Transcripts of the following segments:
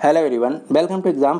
Hello everyone, welcome to exam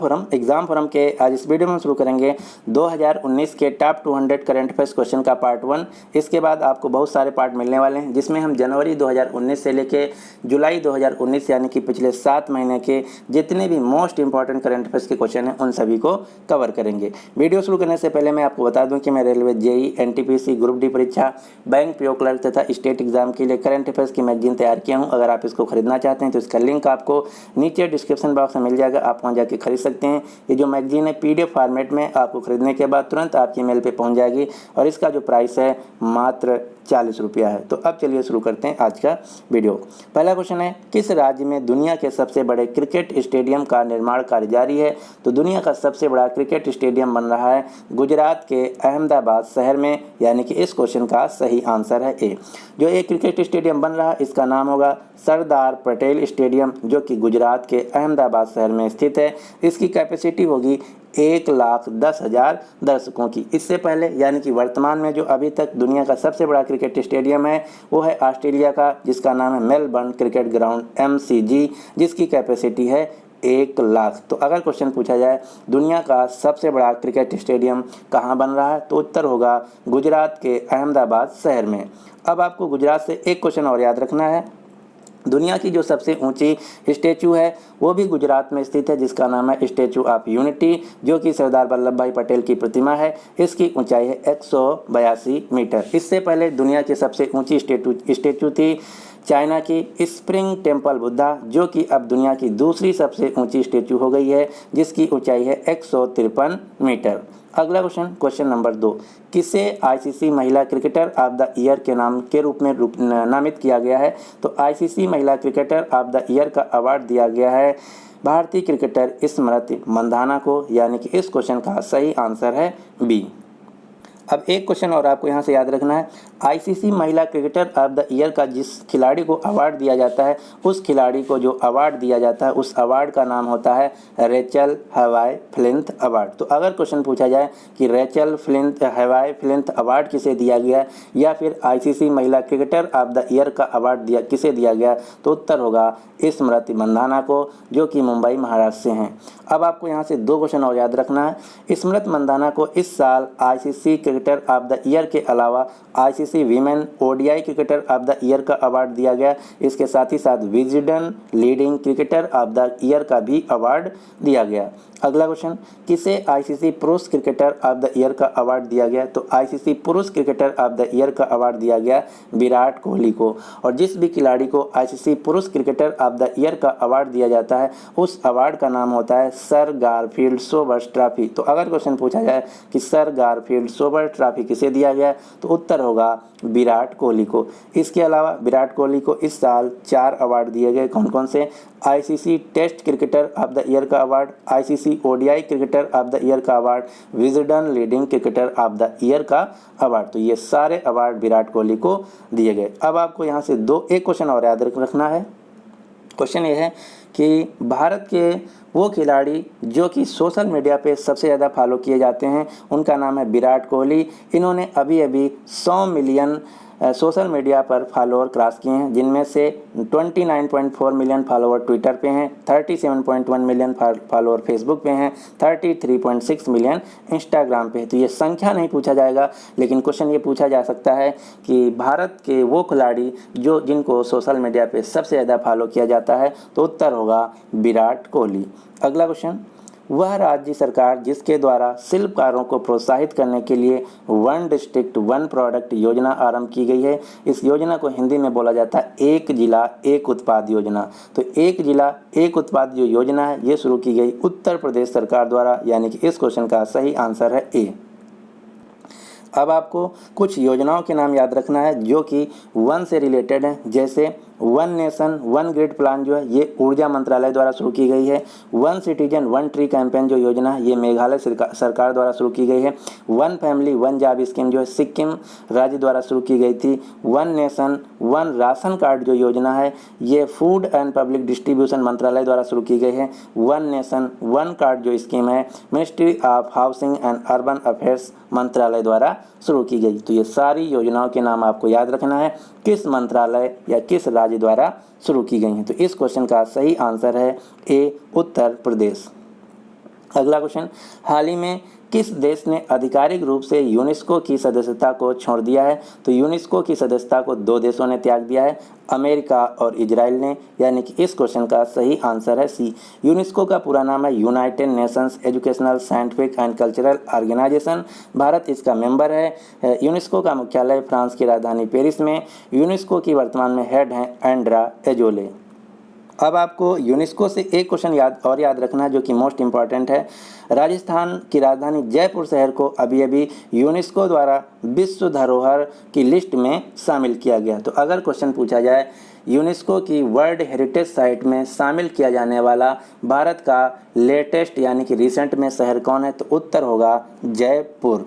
forum के आज इस वीडियो में हम शुरू करेंगे 2019 के टॉप 200 करंट अफेयर्स क्वेश्चन का पार्ट 1। इसके बाद आपको बहुत सारे पार्ट मिलने वाले हैं, जिसमें हम जनवरी 2019 से लेके जुलाई 2019 यानी कि पिछले 7 महीने के जितने भी मोस्ट इंपॉर्टेंट करंट अफेयर्स के क्वेश्चन हैं उन सभी को कवर करेंगे। वीडियो शुरू करने से पहले मैं आपको बता दूँ कि मैं railway JE, NTPC, group D परीक्षा, बैंक पीओ क्लर्क तथा स्टेट एग्जाम के लिए करंट अफेयर्स की मैगजीन तैयार किया हूँ। अगर आप इसको खरीदना चाहते हैं तो इसका लिंक आपको नीचे डिस्क्रिप्शन बॉक्स में मिल जाएगा, आप वहां जाके खरीद सकते हैं। ये जो मैगजीन है पीडीएफ फॉर्मेट में आपको खरीदने के बाद तुरंत आपकी मेल पे पहुंच जाएगी और इसका जो प्राइस है मात्र 40 रुपया है। तो अब चलिए शुरू करते हैं आज का वीडियो। पहला क्वेश्चन है, किस राज्य में दुनिया के सबसे बड़े क्रिकेट स्टेडियम का निर्माण कार्य जारी है? तो दुनिया का सबसे बड़ा क्रिकेट स्टेडियम बन रहा है गुजरात के अहमदाबाद शहर में, यानी कि इस क्वेश्चन का सही आंसर है ए। जो एक क्रिकेट स्टेडियम बन रहा है इसका नाम होगा सरदार पटेल स्टेडियम, जो कि गुजरात के अहमदाबाद शहर में स्थित है। इसकी कैपेसिटी होगी 1,10,000 दर्शकों की। इससे पहले यानी कि वर्तमान में जो अभी तक दुनिया का सबसे बड़ा क्रिकेट स्टेडियम है वो है ऑस्ट्रेलिया का, जिसका नाम है मेलबर्न क्रिकेट ग्राउंड MCG, जिसकी कैपेसिटी है 1,00,000। तो अगर क्वेश्चन पूछा जाए दुनिया का सबसे बड़ा क्रिकेट स्टेडियम कहाँ बन रहा है तो उत्तर होगा गुजरात के अहमदाबाद शहर में। अब आपको गुजरात से एक क्वेश्चन और याद रखना है। दुनिया की जो सबसे ऊंची स्टैचू है वो भी गुजरात में स्थित है, जिसका नाम है स्टैचू ऑफ यूनिटी, जो कि सरदार वल्लभ भाई पटेल की प्रतिमा है। इसकी ऊंचाई है 182 मीटर। इससे पहले दुनिया की सबसे ऊंची स्टैचू थी चाइना की स्प्रिंग टेम्पल बुद्धा, जो कि अब दुनिया की दूसरी सबसे ऊंची स्टैचू हो गई है, जिसकी ऊंचाई है 153 मीटर। अगला क्वेश्चन नंबर 2, किसे आईसीसी महिला क्रिकेटर ऑफ द ईयर के नाम के रूप में नामित किया गया है? तो आईसीसी महिला क्रिकेटर ऑफ द ईयर का अवार्ड दिया गया है भारतीय क्रिकेटर स्मृति मंधाना को, यानी कि इस क्वेश्चन का सही आंसर है बी। अब एक क्वेश्चन और आपको यहाँ से याद रखना है। आईसीसी महिला क्रिकेटर ऑफ द ईयर का जिस खिलाड़ी को अवार्ड दिया जाता है, उस खिलाड़ी को जो अवार्ड दिया जाता है उस अवार्ड का नाम होता है रेचल हवाई फ्लिंथ अवार्ड। तो अगर क्वेश्चन पूछा जाए कि रेचल हवाई फ्लिंथ अवार्ड किसे दिया गया या फिर आईसीसी महिला क्रिकेटर ऑफ द ईयर का अवार्ड किसे दिया गया, तो उत्तर होगा स्मृति मंधाना को, जो कि मुंबई महाराष्ट्र से हैं। अब आपको यहाँ से 2 क्वेश्चन और याद रखना है। स्मृति मंधाना को इस साल ICC cricketer of the year के अलावा ICC women ODI cricketer of the year का अवार्ड दिया गया। इसके साथ ही साथ Wisden leading cricketer of the year का भी अवार्ड दिया गया। अगला क्वेश्चन, किसे आईसीसी पुरुष क्रिकेटर ऑफ द ईयर का अवार्ड दिया गया? तो आईसीसी पुरुष क्रिकेटर ऑफ द ईयर का अवार्ड दिया गया विराट कोहली को। और जिस भी खिलाड़ी को आईसीसी पुरुष क्रिकेटर ऑफ द ईयर का अवार्ड दिया जाता है उस अवार्ड का नाम होता है सर गारफील्ड सोबर्स ट्रॉफी। तो अगर क्वेश्चन पूछा जाए कि सर गारफील्ड सोबर्स ट्रॉफी किसे दिया गया, तो उत्तर होगा विराट कोहली को। इसके अलावा विराट कोहली को इस साल 4 अवार्ड दिए गए। कौन कौन से? ICC test cricketer of the year का award, ICC ODI cricketer of the year का award, Wisden leading cricketer of the year का अवार्ड। तो ये सारे अवार्ड विराट कोहली को दिए गए। अब आपको यहाँ से एक क्वेश्चन और याद रखना है। क्वेश्चन ये है कि भारत के वो खिलाड़ी जो कि सोशल मीडिया पे सबसे ज़्यादा फॉलो किए जाते हैं उनका नाम है विराट कोहली। इन्होंने अभी 100 मिलियन सोशल मीडिया पर फॉलोअर क्रॉस किए हैं, जिनमें से 29.4 मिलियन फॉलोअर ट्विटर पे हैं, 37.1 मिलियन फॉलोअर फेसबुक पे हैं, 33.6 मिलियन इंस्टाग्राम पे। तो ये संख्या नहीं पूछा जाएगा, लेकिन क्वेश्चन ये पूछा जा सकता है कि भारत के वो खिलाड़ी जिनको सोशल मीडिया पे सबसे ज़्यादा फॉलो किया जाता है, तो उत्तर होगा विराट कोहली। अगला क्वेश्चन, वह राज्य सरकार जिसके द्वारा शिल्पकारों को प्रोत्साहित करने के लिए वन डिस्ट्रिक्ट वन प्रोडक्ट योजना आरंभ की गई है। इस योजना को हिंदी में बोला जाता है एक जिला एक उत्पाद योजना। तो एक जिला एक उत्पाद जो योजना है ये शुरू की गई उत्तर प्रदेश सरकार द्वारा, यानी कि इस क्वेश्चन का सही आंसर है ए। अब आपको कुछ योजनाओं के नाम याद रखना है जो कि वन से रिलेटेड हैं, जैसे one nation one grid plan जो है ये ऊर्जा मंत्रालय द्वारा शुरू की गई है। One citizen one tree campaign जो योजना है ये मेघालय सरकार द्वारा शुरू की गई है। One family one job scheme जो है सिक्किम राज्य द्वारा शुरू की गई थी। One nation one ration card जो योजना है ये फूड एंड पब्लिक डिस्ट्रीब्यूशन मंत्रालय द्वारा शुरू की गई है। वन नेशन वन कार्ड जो स्कीम है ministry of housing and urban affairs मंत्रालय द्वारा शुरू की गई। तो ये सारी योजनाओं के नाम आपको याद रखना है, किस मंत्रालय या किस राज्य राज्य द्वारा शुरू की गई हैं। तो इस क्वेश्चन का सही आंसर है ए, उत्तर प्रदेश। अगला क्वेश्चन, हाल ही में किस देश ने आधिकारिक रूप से यूनेस्को की सदस्यता को छोड़ दिया है? तो यूनेस्को की सदस्यता को 2 देशों ने त्याग दिया है, अमेरिका और इजराइल ने, यानी कि इस क्वेश्चन का सही आंसर है सी। यूनेस्को का पूरा नाम है United Nations Educational, Scientific and Cultural Organization. Bharat इसका मेंबर है। यूनेस्को का मुख्यालय फ्रांस की राजधानी पेरिस में। यूनेस्को की वर्तमान में हेड हैं एंड्रा एजोले। अब आपको यूनेस्को से एक क्वेश्चन याद रखना है जो कि मोस्ट इम्पॉर्टेंट है। राजस्थान की राजधानी जयपुर शहर को अभी अभी यूनेस्को द्वारा विश्व धरोहर की लिस्ट में शामिल किया गया। तो अगर क्वेश्चन पूछा जाए यूनेस्को की वर्ल्ड हेरिटेज साइट में शामिल किया जाने वाला भारत का लेटेस्ट यानी कि रिसेंट में शहर कौन है? तो उत्तर होगा जयपुर।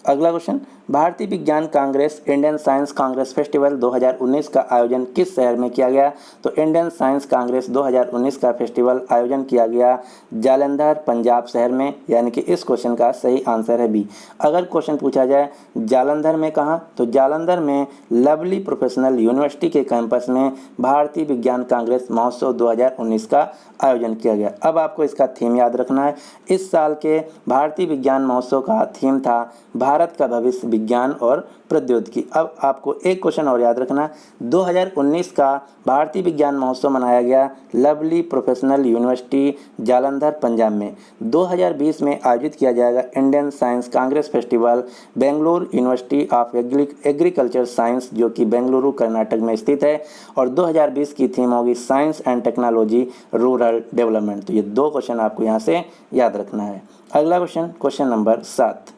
अगला क्वेश्चन, भारतीय विज्ञान Congress Indian science Congress festival 2019 का आयोजन किस शहर में किया गया? तो इंडियन साइंस कांग्रेस 2019 का फेस्टिवल आयोजन किया गया जालंधर, पंजाब शहर में, यानी कि इस क्वेश्चन का सही आंसर है बी। अगर क्वेश्चन पूछा जाए जालंधर में कहाँ? तो जालंधर में लवली प्रोफेशनल यूनिवर्सिटी के कैंपस में भारतीय विज्ञान कांग्रेस महोत्सव 2019 का आयोजन किया गया। अब आपको इसका थीम याद रखना है। इस साल के भारतीय विज्ञान महोत्सव का थीम था भारत का भविष्य, विज्ञान और प्रौद्योगिकी। अब आपको एक क्वेश्चन और याद रखना, 2019 का भारतीय विज्ञान महोत्सव मनाया गया lovely professional university Jalandhar, Punjab में। 2020 में आयोजित किया जाएगा Indian science Congress festival Bengaluru university of agriculture science, जो कि बेंगलुरु कर्नाटक में स्थित है। और 2020 की थीम होगी science and technology rural development. तो ये 2 क्वेश्चन आपको यहाँ से याद रखना है। अगला क्वेश्चन, क्वेश्चन नंबर 7,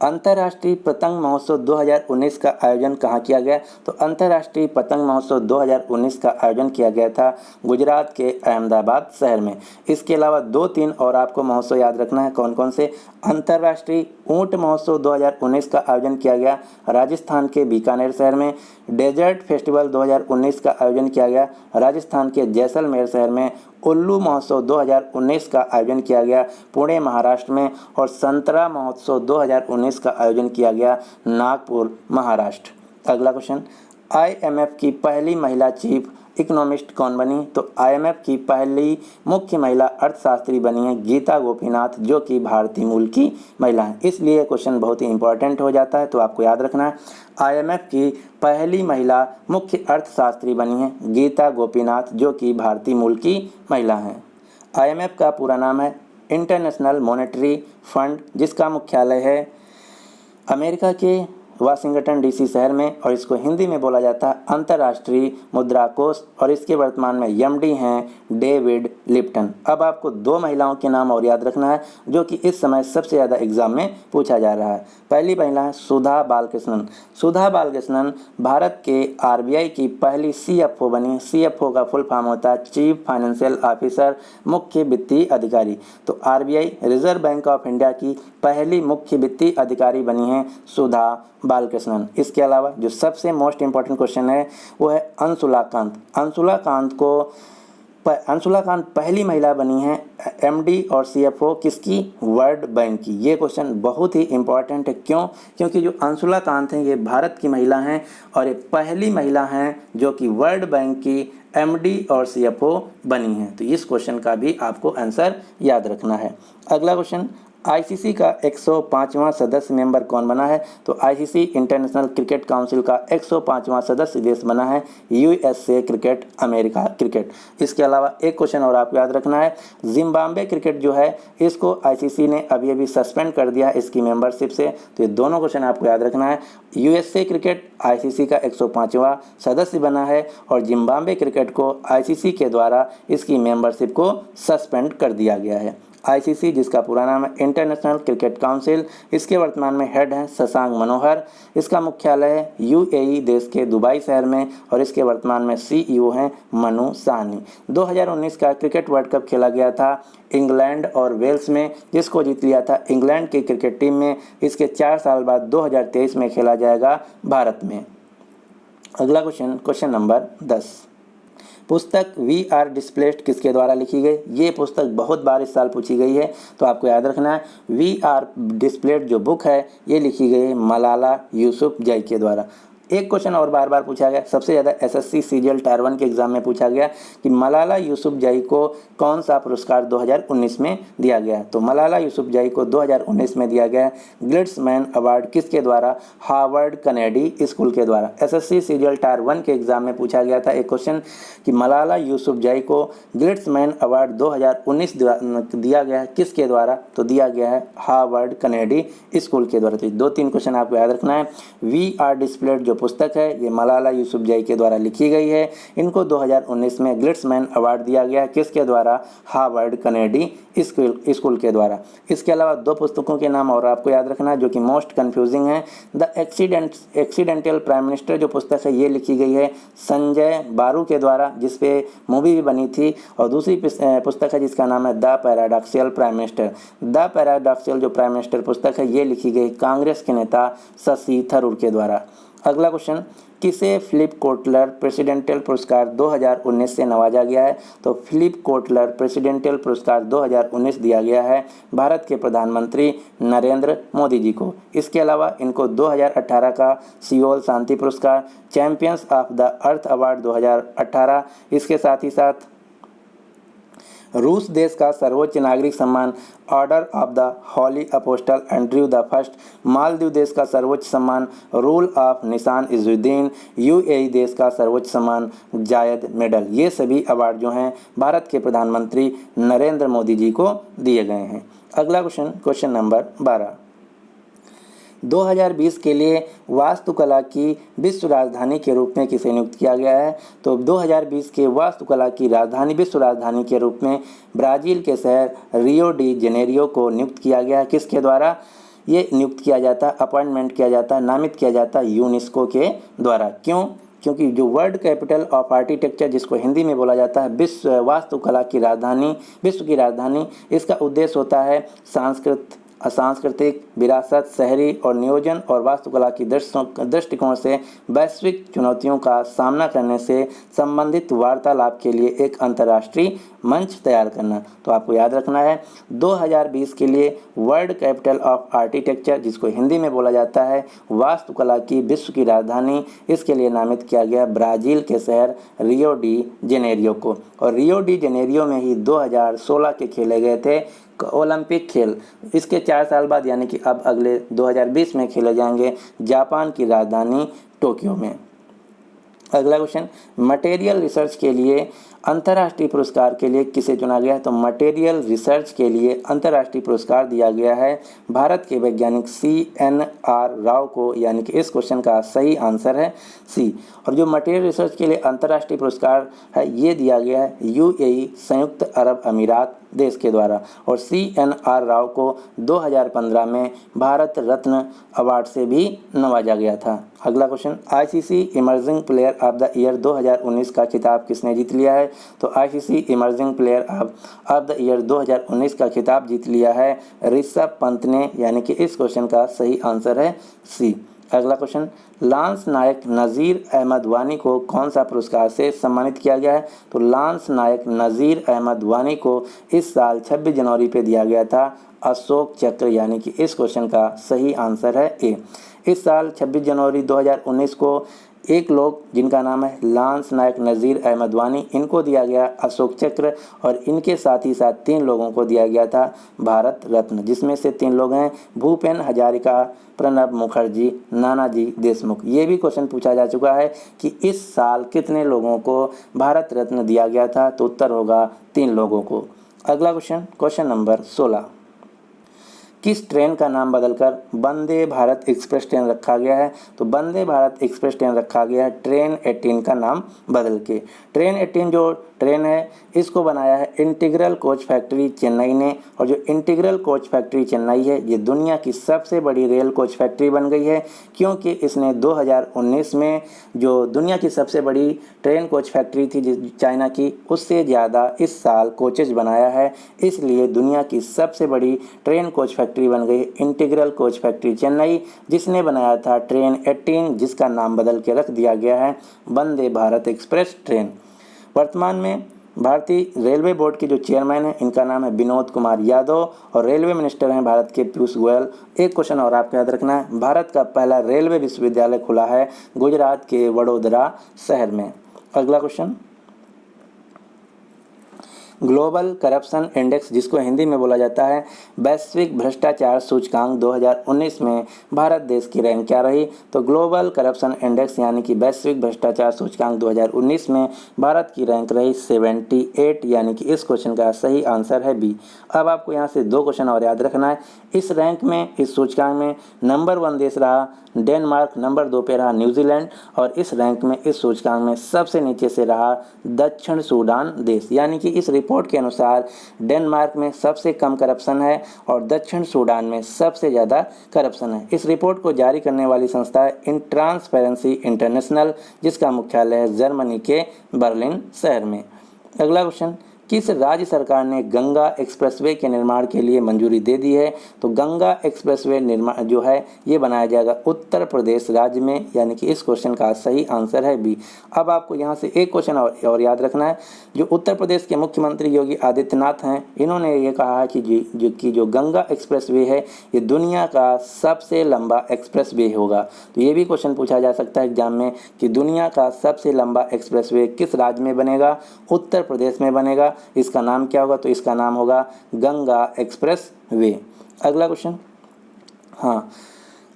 अंतर्राष्ट्रीय पतंग महोत्सव 2019 का आयोजन कहाँ किया गया? तो अंतर्राष्ट्रीय पतंग महोत्सव 2019 का आयोजन किया गया था गुजरात के अहमदाबाद शहर में। इसके अलावा 2-3 और आपको महोत्सव याद रखना है। कौन कौन से? अंतर्राष्ट्रीय ऊंट महोत्सव 2019 का आयोजन किया गया राजस्थान के बीकानेर शहर में। डेजर्ट फेस्टिवल 2019 का आयोजन किया गया राजस्थान के जैसलमेर शहर में। उल्लू महोत्सव 2019 का आयोजन किया गया पुणे, महाराष्ट्र में। और संतरा महोत्सव 2019 का आयोजन किया गया नागपुर, महाराष्ट्र। अगला क्वेश्चन, IMF की पहली महिला चीफ इकोनॉमिस्ट कौन बनी? तो IMF की पहली मुख्य महिला अर्थशास्त्री बनी है गीता गोपीनाथ, जो कि भारतीय मूल की महिला है। इसलिए क्वेश्चन बहुत ही इंपॉर्टेंट हो जाता है, तो आपको याद रखना है IMF की पहली महिला मुख्य अर्थशास्त्री बनी है गीता गोपीनाथ, जो कि भारतीय मूल की महिला हैं। IMF का पूरा नाम है इंटरनेशनल मॉनेटरी फंड, जिसका मुख्यालय है अमेरिका के वाशिंगटन DC शहर में, और इसको हिंदी में बोला जाता है अंतर्राष्ट्रीय मुद्रा कोष। और इसके वर्तमान में MD हैं डेविड लिप्टन। अब आपको 2 महिलाओं के नाम और याद रखना है जो कि इस समय सबसे ज़्यादा एग्जाम में पूछा जा रहा है। पहली महिला है सुधा बालकृष्णन। सुधा बालकृष्णन भारत के RBI की पहली CFO बनी। CFO का फुल फॉर्म होता है चीफ फाइनेंशियल ऑफिसर, मुख्य वित्तीय अधिकारी। तो RBI reserve bank of India की पहली मुख्य वित्तीय अधिकारी बनी है सुधा बालकृष्णन। इसके अलावा जो सबसे मोस्ट इंपॉर्टेंट क्वेश्चन है वो है अंशुला कांत। अंशुला कांत पहली महिला बनी है MD और CFO किसकी? वर्ल्ड बैंक की। ये क्वेश्चन बहुत ही इंपॉर्टेंट है। क्यों? क्योंकि जो अंशुला कांत हैं ये भारत की महिला हैं और ये पहली महिला हैं जो कि वर्ल्ड बैंक की MD और CFO बनी हैं। तो इस क्वेश्चन का भी आपको आंसर याद रखना है। अगला क्वेश्चन, ICC का 105वां सदस्य मेंबर कौन बना है? तो ICC इंटरनेशनल क्रिकेट काउंसिल का 105वां सदस्य देश बना है USA क्रिकेट, अमेरिका क्रिकेट। इसके अलावा एक क्वेश्चन और आपको याद रखना है, जिम्बाब्वे क्रिकेट जो है इसको ICC ने अभी अभी सस्पेंड कर दिया इसकी मेंबरशिप से। तो ये दोनों क्वेश्चन आपको याद रखना है। USA क्रिकेट ICC का 105वां सदस्य बना है और जिम्बाब्वे क्रिकेट को ICC के द्वारा इसकी मेंबरशिप को सस्पेंड कर दिया गया है। ICC जिसका पूरा नाम है इंटरनेशनल क्रिकेट काउंसिल, इसके वर्तमान में हेड हैं शशांक मनोहर। इसका मुख्यालय है UAE देश के दुबई शहर में और इसके वर्तमान में CEO हैं मनु साहनी। 2019 का क्रिकेट वर्ल्ड कप खेला गया था इंग्लैंड और वेल्स में, जिसको जीत लिया था इंग्लैंड की क्रिकेट टीम में। इसके 4 साल बाद 2023 में खेला जाएगा भारत में। अगला क्वेश्चन, क्वेश्चन नंबर 10, पुस्तक वी आर डिस्प्लेस्ड किसके द्वारा लिखी गई? ये पुस्तक बहुत बार इस साल पूछी गई है, तो आपको याद रखना है वी आर डिस्प्लेस्ड जो बुक है ये लिखी गई है मलाला यूसुफजई के द्वारा। एक क्वेश्चन और बार बार पूछा गया, सबसे ज़्यादा एसएससी सीजीएल टायर 1 के एग्जाम में पूछा गया कि मलाला यूसुफजई को कौन सा पुरस्कार 2019 में दिया गया। तो मलाला यूसुफजई को 2019 में दिया गया ग्लिट्समैन अवार्ड, किसके द्वारा? हार्वर्ड कनेडी स्कूल के द्वारा। एसएससी सीजीएल टायर 1 के एग्जाम में पूछा गया था एक क्वेश्चन कि मलाला यूसुफजई को ग्लिट्समैन अवार्ड 2019 दिया गया है, किसके द्वारा? तो दिया गया है हार्वर्ड कनेडी स्कूल के द्वारा। तो 2-3 क्वेश्चन आपको याद रखना है। वी आर डिस्प्लेड जो पुस्तक है ये मलाला यूसुफजई के द्वारा लिखी गई है। इनको 2019 में ग्लिट्समैन अवार्ड दिया गया, किसके द्वारा? हार्वर्ड कनेडी स्कूल के द्वारा। इसके अलावा 2 पुस्तकों के नाम और आपको याद रखना है जो कि मोस्ट कंफ्यूजिंग है। द एक्सीडेंटल प्राइम मिनिस्टर जो पुस्तक है ये लिखी गई है संजय बारू के द्वारा, जिसपे मूवी भी बनी थी। और दूसरी पुस्तक है जिसका नाम है the paradoxical prime minister. The paradoxical जो प्राइम मिनिस्टर पुस्तक है ये लिखी गई कांग्रेस के नेता शशि थरूर के द्वारा। अगला क्वेश्चन, किसे फिलिप कोटलर प्रेसिडेंशियल पुरस्कार 2019 से नवाजा गया है? तो फिलिप कोटलर प्रेसिडेंशियल पुरस्कार 2019 दिया गया है भारत के प्रधानमंत्री नरेंद्र मोदी जी को। इसके अलावा इनको 2018 का सियोल शांति पुरस्कार, champions of the earth award 2018, इसके साथ ही साथ रूस देश का सर्वोच्च नागरिक सम्मान Order of the Holy Apostle Andrew the First, Maldives देश का सर्वोच्च सम्मान रूल ऑफ निशान इजुद्दीन, यूएई देश का सर्वोच्च सम्मान जायद मेडल। ये सभी अवार्ड जो हैं भारत के प्रधानमंत्री नरेंद्र मोदी जी को दिए गए हैं। अगला क्वेश्चन, क्वेश्चन नंबर 12, 2020 के लिए वास्तुकला की विश्व राजधानी के रूप में किसे नियुक्त किया गया है? तो 2020 के वास्तुकला की राजधानी, विश्व राजधानी के रूप में ब्राज़ील के शहर रियो डी जेनेरियो को नियुक्त किया गया है। किसके द्वारा ये नियुक्त किया जाता है? अपॉइंटमेंट किया जाता है, नामित किया जाता है यूनेस्को के द्वारा। क्यों? क्योंकि जो वर्ल्ड कैपिटल ऑफ आर्किटेक्चर, जिसको हिंदी में बोला जाता है विश्व वास्तुकला की राजधानी, विश्व की राजधानी, इसका उद्देश्य होता है सांस्कृतिक विरासत, शहरी और नियोजन और वास्तुकला की दृष्टिकोण से वैश्विक चुनौतियों का सामना करने से संबंधित वार्तालाप के लिए एक अंतर्राष्ट्रीय मंच तैयार करना। तो आपको याद रखना है 2020 के लिए वर्ल्ड कैपिटल ऑफ आर्किटेक्चर, जिसको हिंदी में बोला जाता है वास्तुकला की विश्व की राजधानी, इसके लिए नामित किया गया ब्राज़ील के शहर रियो डी जेनेरियो को। और रियो डी जेनेरियो में ही 2016 के खेले गए थे ओलंपिक खेल। इसके 4 साल बाद यानी कि अब अगले 2020 में खेले जाएंगे जापान की राजधानी टोक्यो में। अगला क्वेश्चन, मटेरियल रिसर्च के लिए अंतर्राष्ट्रीय पुरस्कार के लिए किसे चुना गया है? तो मटेरियल रिसर्च के लिए अंतर्राष्ट्रीय पुरस्कार दिया गया है भारत के वैज्ञानिक CNR राव को, यानी कि इस क्वेश्चन का सही आंसर है सी। और जो मटेरियल रिसर्च के लिए अंतर्राष्ट्रीय पुरस्कार है ये दिया गया है UAE संयुक्त अरब अमीरात देश के द्वारा। और CNR राव को 2015 में भारत रत्न अवार्ड से भी नवाजा गया था। अगला question, ICC emerging player of the year 2019 का खिताब किसने जीत लिया है? तो ICC emerging player of the year 2019 का खिताब जीत लिया है ऋषभ पंत ने, यानी कि इस क्वेश्चन का सही आंसर है सी। अगला क्वेश्चन, लांस नायक नज़ीर अहमद वानी को कौन सा पुरस्कार से सम्मानित किया गया है? तो लांस नायक नज़ीर अहमद वानी को इस साल 26 जनवरी पे दिया गया था अशोक चक्र, यानी कि इस क्वेश्चन का सही आंसर है ए। इस साल 26 जनवरी 2019 को एक लोग जिनका नाम है लांस नायक नज़ीर अहमद वानी, इनको दिया गया अशोक चक्र, और इनके साथ ही साथ 3 लोगों को दिया गया था भारत रत्न, जिसमें से 3 लोग हैं भूपेन हजारिका, प्रणब मुखर्जी, नानाजी देशमुख। ये भी क्वेश्चन पूछा जा चुका है कि इस साल कितने लोगों को भारत रत्न दिया गया था? तो उत्तर होगा 3 लोगों को। अगला क्वेश्चन, क्वेश्चन नंबर 16, किस ट्रेन का नाम बदलकर वंदे भारत एक्सप्रेस ट्रेन रखा गया है? तो वंदे भारत एक्सप्रेस ट्रेन रखा गया है ट्रेन 18 का नाम बदल के। ट्रेन 18 जो ट्रेन है इसको बनाया है इंटीग्रल कोच फैक्ट्री चेन्नई ने, और जो इंटीग्रल कोच फैक्ट्री चेन्नई है ये दुनिया की सबसे बड़ी रेल कोच फैक्ट्री बन गई है, क्योंकि इसने 2019 में जो दुनिया की सबसे बड़ी ट्रेन कोच फैक्ट्री थी चाइना की, उससे ज़्यादा इस साल कोचेज बनाया है, इसलिए दुनिया की सबसे बड़ी ट्रेन कोच फैक्ट्री बन गई इंटीग्रल कोच फैक्ट्री चेन्नई, जिसने बनाया था ट्रेन 18, जिसका नाम बदल के रख दिया गया है वंदे भारत एक्सप्रेस ट्रेन। वर्तमान में भारतीय रेलवे बोर्ड के जो चेयरमैन हैं इनका नाम है विनोद कुमार यादव और रेलवे मिनिस्टर हैं भारत के पीयूष गोयल। एक क्वेश्चन और आपको याद रखना है, भारत का पहला रेलवे विश्वविद्यालय खुला है गुजरात के वडोदरा शहर में। अगला क्वेश्चन, ग्लोबल करप्शन इंडेक्स जिसको हिंदी में बोला जाता है वैश्विक भ्रष्टाचार सूचकांक 2019 में भारत देश की रैंक क्या रही? तो ग्लोबल करप्शन इंडेक्स यानी कि वैश्विक भ्रष्टाचार सूचकांक 2019 में भारत की रैंक रही 78, यानी कि इस क्वेश्चन का सही आंसर है बी। अब आपको यहाँ से 2 क्वेश्चन और याद रखना है। इस रैंक में, इस सूचकांक में नंबर 1 देश रहा डेनमार्क, नंबर 2 पे रहा न्यूजीलैंड और इस रैंक में, इस सूचकांक में सबसे नीचे से रहा दक्षिण सूडान देश। यानी कि इस रिपोर्ट के अनुसार डेनमार्क में सबसे कम करप्शन है और दक्षिण सूडान में सबसे ज़्यादा करप्शन है। इस रिपोर्ट को जारी करने वाली संस्था है इन ट्रांसपेरेंसी इंटरनेशनल, जिसका मुख्यालय है जर्मनी के बर्लिन शहर में। अगला क्वेश्चन, किस राज्य सरकार ने गंगा एक्सप्रेसवे के निर्माण के लिए मंजूरी दे दी है? तो गंगा एक्सप्रेसवे निर्माण जो है ये बनाया जाएगा उत्तर प्रदेश राज्य में, यानी कि इस क्वेश्चन का सही आंसर है बी। अब आपको यहाँ से एक क्वेश्चन और याद रखना है। जो उत्तर प्रदेश के मुख्यमंत्री योगी आदित्यनाथ हैं, इन्होंने ये कहा है कि जो गंगा एक्सप्रेसवे है ये दुनिया का सबसे लंबा एक्सप्रेसवे होगा। तो ये भी क्वेश्चन पूछा जा सकता है एग्जाम में कि दुनिया का सबसे लंबा एक्सप्रेसवे किस राज्य में बनेगा? उत्तर प्रदेश में बनेगा। इसका नाम क्या होगा? तो इसका नाम होगा गंगा एक्सप्रेस वे। अगला क्वेश्चन, हाँ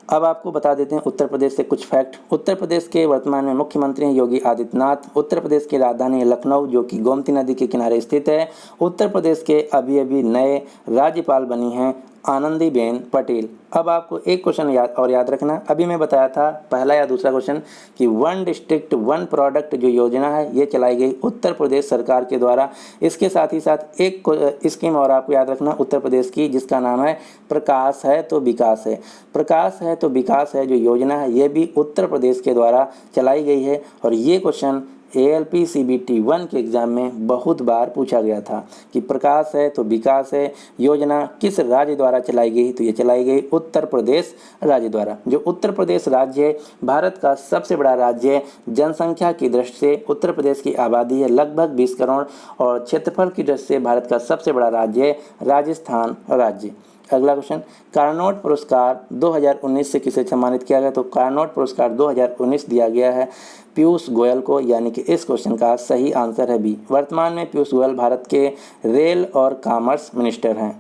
अब आपको बता देते हैं उत्तर प्रदेश से कुछ फैक्ट। उत्तर प्रदेश के वर्तमान में मुख्यमंत्री हैं योगी आदित्यनाथ। उत्तर प्रदेश की राजधानी है लखनऊ जो कि गोमती नदी के किनारे स्थित है। उत्तर प्रदेश के अभी नए राज्यपाल बनी हैं आनंदीबेन पटेल। अब आपको एक क्वेश्चन याद रखना। अभी मैं बताया था पहला या दूसरा क्वेश्चन कि 1 डिस्ट्रिक्ट 1 प्रोडक्ट जो योजना है ये चलाई गई उत्तर प्रदेश सरकार के द्वारा। इसके साथ ही साथ एक स्कीम और आपको याद रखना उत्तर प्रदेश की, जिसका नाम है प्रकाश है तो विकास है। प्रकाश है तो विकास है जो योजना है ये भी उत्तर प्रदेश के द्वारा चलाई गई है और ये क्वेश्चन ALP CBT 1 के एग्जाम में बहुत बार पूछा गया था कि प्रकाश है तो विकास है योजना किस राज्य द्वारा चलाई गई? तो ये चलाई गई उत्तर प्रदेश राज्य द्वारा। जो उत्तर प्रदेश राज्य है भारत का सबसे बड़ा राज्य है। जनसंख्या की दृष्टि से उत्तर प्रदेश की आबादी है लगभग 20 करोड़ और क्षेत्रफल की दृष्टि से भारत का सबसे बड़ा राज्य है राजस्थान राज्य। अगला क्वेश्चन, कार्नोट पुरस्कार 2019 से किसे सम्मानित किया गया? तो कार्नोट पुरस्कार 2019 दिया गया है पीयूष गोयल को, यानी कि इस क्वेश्चन का सही आंसर है बी। वर्तमान में पीयूष गोयल भारत के रेल और कॉमर्स मिनिस्टर हैं।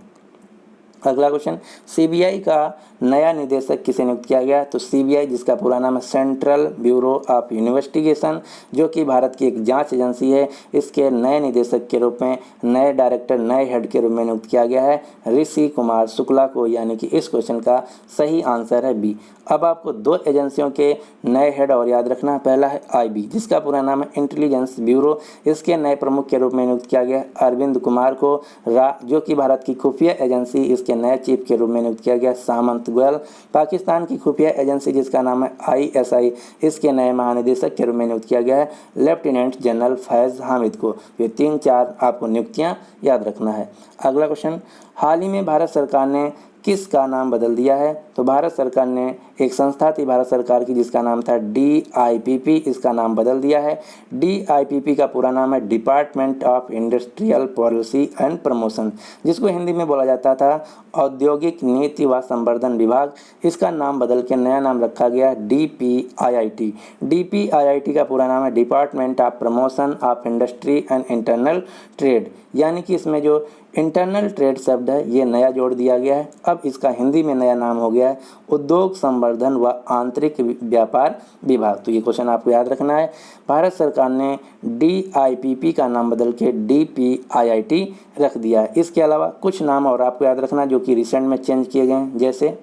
अगला क्वेश्चन, CBI का नया निदेशक किसे नियुक्त किया गया? तो CBI जिसका पूरा नाम है सेंट्रल ब्यूरो ऑफ इन्वेस्टिगेशन, जो कि भारत की एक जांच एजेंसी है, इसके नए निदेशक के रूप में, नए डायरेक्टर, नए हेड के रूप में नियुक्त किया गया है ऋषि कुमार शुक्ला को, यानी कि इस क्वेश्चन का सही आंसर है बी। अब आपको 2 एजेंसियों के नए हेड और याद रखना। पहला है IB जिसका पूरा नाम है इंटेलिजेंस ब्यूरो, इसके नए प्रमुख के रूप में नियुक्त किया गया अरविंद कुमार को। जो कि भारत की खुफिया एजेंसी, इसके नए चीफ के रूप में नियुक्त किया गया सामंत गोयल। पाकिस्तान की खुफिया एजेंसी जिसका नाम है ISI, इसके नए महानिदेशक के रूप में नियुक्त किया गया है लेफ्टिनेंट जनरल फैज़ हामिद को। ये 3-4 आपको नियुक्तियां याद रखना है। अगला क्वेश्चन, हाल ही में भारत सरकार ने किसका नाम बदल दिया है? तो भारत सरकार ने एक संस्था थी भारत सरकार की जिसका नाम था DIPP, इसका नाम बदल दिया है। DIPP का पूरा नाम है department of industrial policy and promotion, जिसको हिंदी में बोला जाता था औद्योगिक नीति व संवर्धन विभाग। इसका नाम बदल के नया नाम रखा गया DPIIT। DPIIT का पूरा नाम है department of promotion of industry and internal trade, यानी कि इसमें जो इंटरनल ट्रेड शब्द है ये नया जोड़ दिया गया है। अब इसका हिंदी में नया नाम हो गया है उद्योग संवर्धन व आंतरिक व्यापार विभाग। तो ये क्वेश्चन आपको याद रखना है। भारत सरकार ने DIPP का नाम बदल के DPIIT रख दिया है। इसके अलावा कुछ नाम और आपको याद रखना जो कि रिसेंट में चेंज किए गए हैं। जैसे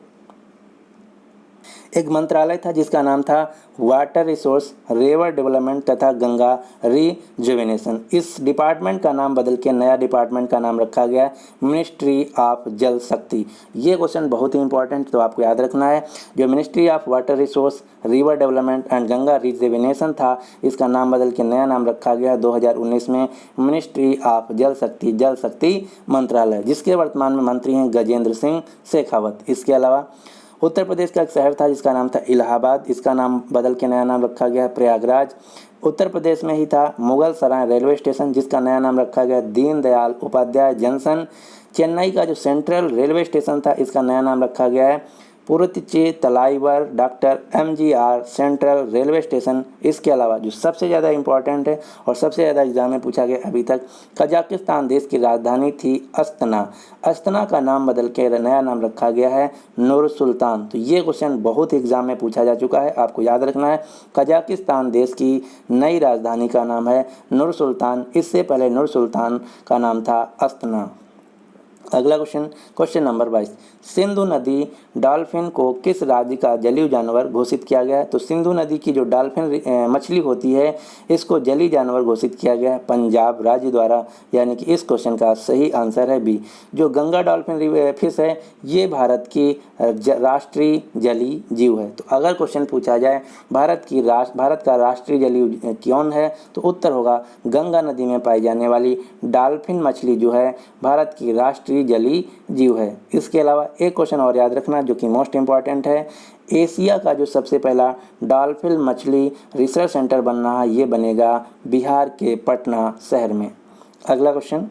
एक मंत्रालय था जिसका नाम था वाटर रिसोर्स, रिवर डेवलपमेंट तथा गंगा रिजुवेनेशन। इस डिपार्टमेंट का नाम बदल के नया डिपार्टमेंट का नाम रखा गया मिनिस्ट्री ऑफ जल शक्ति। ये क्वेश्चन बहुत ही इंपॉर्टेंट, तो आपको याद रखना है। जो ministry of water resource, river development and Ganga rejuvenation था, इसका नाम बदल के नया नाम रखा गया 2019 में मिनिस्ट्री ऑफ जल शक्ति मंत्रालय, जिसके वर्तमान में मंत्री हैं गजेंद्र सिंह शेखावत। इसके अलावा उत्तर प्रदेश का एक शहर था जिसका नाम था इलाहाबाद, इसका नाम बदल के नया नाम रखा गया प्रयागराज। उत्तर प्रदेश में ही था मुगल सराय रेलवे स्टेशन, जिसका नया नाम रखा गया दीनदयाल उपाध्याय जंक्शन। चेन्नई का जो सेंट्रल रेलवे स्टेशन था, इसका नया नाम रखा गया है Puratchi Thalaivar doctor MGR central railway station. इसके अलावा जो सबसे ज़्यादा इंपॉर्टेंट है और सबसे ज़्यादा एग्जाम में पूछा गया अभी तक, कजाकिस्तान देश की राजधानी थी अस्तना। अस्तना का नाम बदल के नया नाम रखा गया है नूर सुल्तान। तो ये क्वेश्चन बहुत एग्जाम में पूछा जा चुका है, आपको याद रखना है। कजाकिस्तान देश की नई राजधानी का नाम है नूर सुल्तान, इससे पहले नूर सुल्तान का नाम था अस्तना। अगला क्वेश्चन नंबर 22, सिंधु नदी डॉल्फिन को किस राज्य का जलीय जानवर घोषित किया गया है? तो सिंधु नदी की जो डॉल्फिन मछली होती है, इसको जलीय जानवर घोषित किया गया है पंजाब राज्य द्वारा, यानी कि इस क्वेश्चन का सही आंसर है बी। जो गंगा डॉल्फिन फिश है, ये भारत की राष्ट्रीय जलीय जीव है। तो अगर क्वेश्चन पूछा जाए भारत का राष्ट्रीय जलीय कौन है, तो उत्तर होगा गंगा नदी में पाई जाने वाली डॉल्फिन मछली जो है भारत की राष्ट्रीय जलीय जीव है। इसके अलावा एक क्वेश्चन और याद रखना जो कि मोस्ट इंपॉर्टेंट है, एशिया का जो सबसे पहला डॉल्फिन मछली रिसर्च सेंटर बन रहा है, ये बनेगा बिहार के पटना शहर में। अगला क्वेश्चन,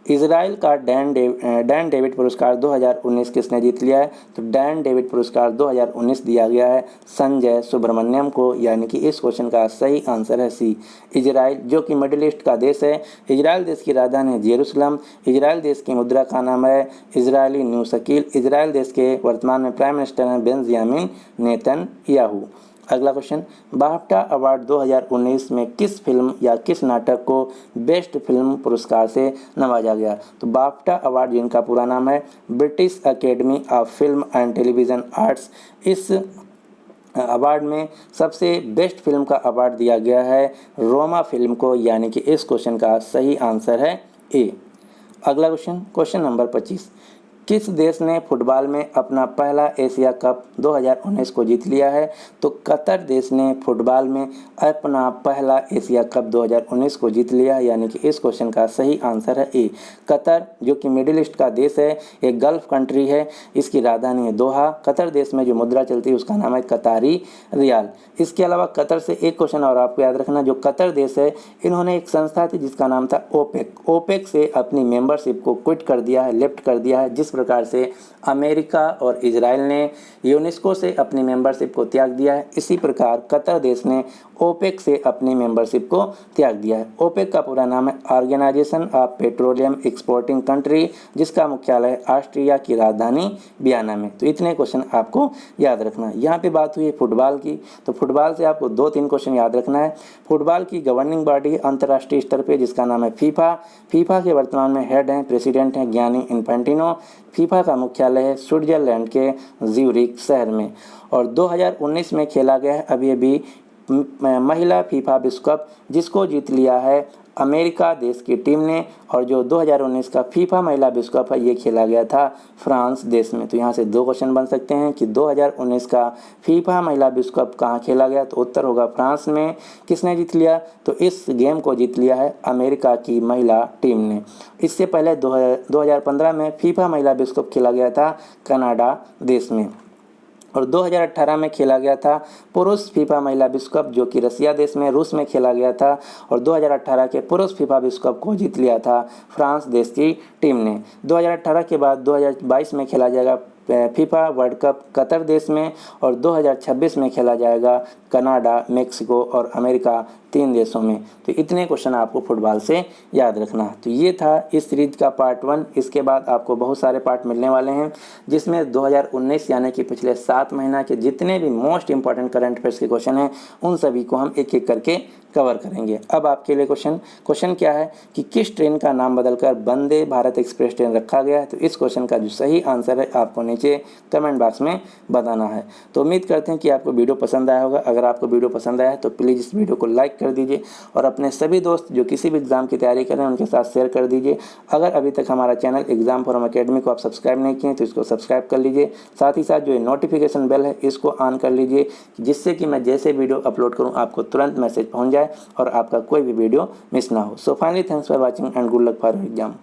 इजराइल का डैन डेविड पुरस्कार 2019 किसने जीत लिया है? तो डैन डेविड पुरस्कार 2019 दिया गया है संजय सुब्रमण्यम को, यानी कि इस क्वेश्चन का सही आंसर है सी। इजराइल जो कि मिडिल ईस्ट का देश है, इजराइल देश की राजधानी है जेरूसलम, इजराइल देश की मुद्रा का नाम है इजरायली न्यू शकील, इजराइल देश के वर्तमान में प्राइम मिनिस्टर हैं बेंजामिन नेतन्याहू। अगला क्वेश्चन, बाफ्टा अवार्ड 2019 में किस फिल्म या किस नाटक को बेस्ट फिल्म पुरस्कार से नवाजा गया? तो बाफ्टा अवार्ड, जिनका पूरा नाम है British academy of film and television arts, इस अवार्ड में सबसे बेस्ट फिल्म का अवार्ड दिया गया है रोमा फिल्म को, यानी कि इस क्वेश्चन का सही आंसर है ए। अगला क्वेश्चन नंबर 25, किस देश ने फुटबॉल में अपना पहला एशिया कप 2019 को जीत लिया है? तो कतर देश ने फुटबॉल में अपना पहला एशिया कप 2019 को जीत लिया है, यानी कि इस क्वेश्चन का सही आंसर है ए। कतर जो कि मिडिल ईस्ट का देश है, एक गल्फ कंट्री है, इसकी राजधानी है दोहा। कतर देश में जो मुद्रा चलती है उसका नाम है कतारी रियाल। इसके अलावा कतर से एक क्वेश्चन और आपको याद रखना, जो कतर देश है, इन्होंने एक संस्था थी जिसका नाम था ओपेक से अपनी मेंबरशिप को क्विट कर दिया है, लेफ्ट कर दिया है। जिस प्रकार से अमेरिका और इजराइल ने यूनेस्को से अपनी मेंबरशिप को त्याग दिया है, इसी प्रकार कतर देश ने ओपेक से अपनी मेंबरशिप को त्याग दिया है। ओपेक का पूरा नाम है Organization of Petroleum Exporting Country, जिसका मुख्यालय ऑस्ट्रिया की राजधानी वियना में। तो इतने क्वेश्चन आपको याद रखना है। यहाँ पे बात हुई है फुटबॉल की, तो फुटबॉल से आपको 2-3 क्वेश्चन याद रखना है। फुटबॉल की गवर्निंग बॉडी अंतर्राष्ट्रीय स्तर पे, जिसका नाम है फीफा। फीफा के वर्तमान में हेड हैं, प्रेसिडेंट हैं गियानी इन्फेंटिनो। फीफा का मुख्यालय है स्विट्जरलैंड के ज्यूरिख शहर में। और 2019 में खेला गया है अभी महिला फीफा विश्व कप, जिसको जीत लिया है अमेरिका देश की टीम ने। और जो 2019 का फीफा महिला विश्व कप है, ये खेला गया था फ्रांस देश में। तो यहाँ से 2 क्वेश्चन बन सकते हैं कि 2019 का फीफा महिला विश्व कप कहाँ खेला गया? तो उत्तर होगा फ्रांस में। किसने जीत लिया? तो इस गेम को जीत लिया है अमेरिका की महिला टीम ने। इससे पहले 2015 में फीफा महिला विश्व कप खेला गया था कनाडा देश में। और 2018 में खेला गया था पुरुष फीफा महिला विश्व कप, जो कि रसिया देश में रूस में खेला गया था। और 2018 के पुरुष फीफा विश्व कप को जीत लिया था फ्रांस देश की टीम ने। 2018 के बाद 2022 में खेला जाएगा फीफा वर्ल्ड कप कतर देश में। और 2026 में खेला जाएगा कनाडा, मेक्सिको और अमेरिका, 3 देशों में। तो इतने क्वेश्चन आपको फुटबॉल से याद रखना। तो ये था इस सीरीज का पार्ट 1। इसके बाद आपको बहुत सारे पार्ट मिलने वाले हैं, जिसमें 2019 यानी कि पिछले 7 महीना के जितने भी मोस्ट इंपॉर्टेंट करंट अफेयर्स के क्वेश्चन हैं, उन सभी को हम एक एक करके कवर करेंगे। अब आपके लिए क्वेश्चन क्या है कि किस ट्रेन का नाम बदलकर वंदे भारत एक्सप्रेस ट्रेन रखा गया है? तो इस क्वेश्चन का जो सही आंसर है आपको नीचे कमेंट बॉक्स में बताना है। तो उम्मीद करते हैं कि आपको वीडियो पसंद आया होगा। अगर आपको वीडियो पसंद आया है तो प्लीज़ इस वीडियो को लाइक कर दीजिए और अपने सभी दोस्त जो किसी भी एग्ज़ाम की तैयारी कर रहे हैं उनके साथ शेयर कर दीजिए। अगर अभी तक हमारा चैनल एग्जाम फॉरम अकेडमी को आप सब्सक्राइब नहीं किए तो इसको सब्सक्राइब कर लीजिए। साथ ही साथ जो नोटिफिकेशन बेल है इसको ऑन कर लीजिए, जिससे कि मैं जैसे वीडियो अपलोड करूँ आपको तुरंत मैसेज पहुँच जाए और आपका कोई भी वीडियो मिस ना हो। So finally thanks for watching and good luck for your exam.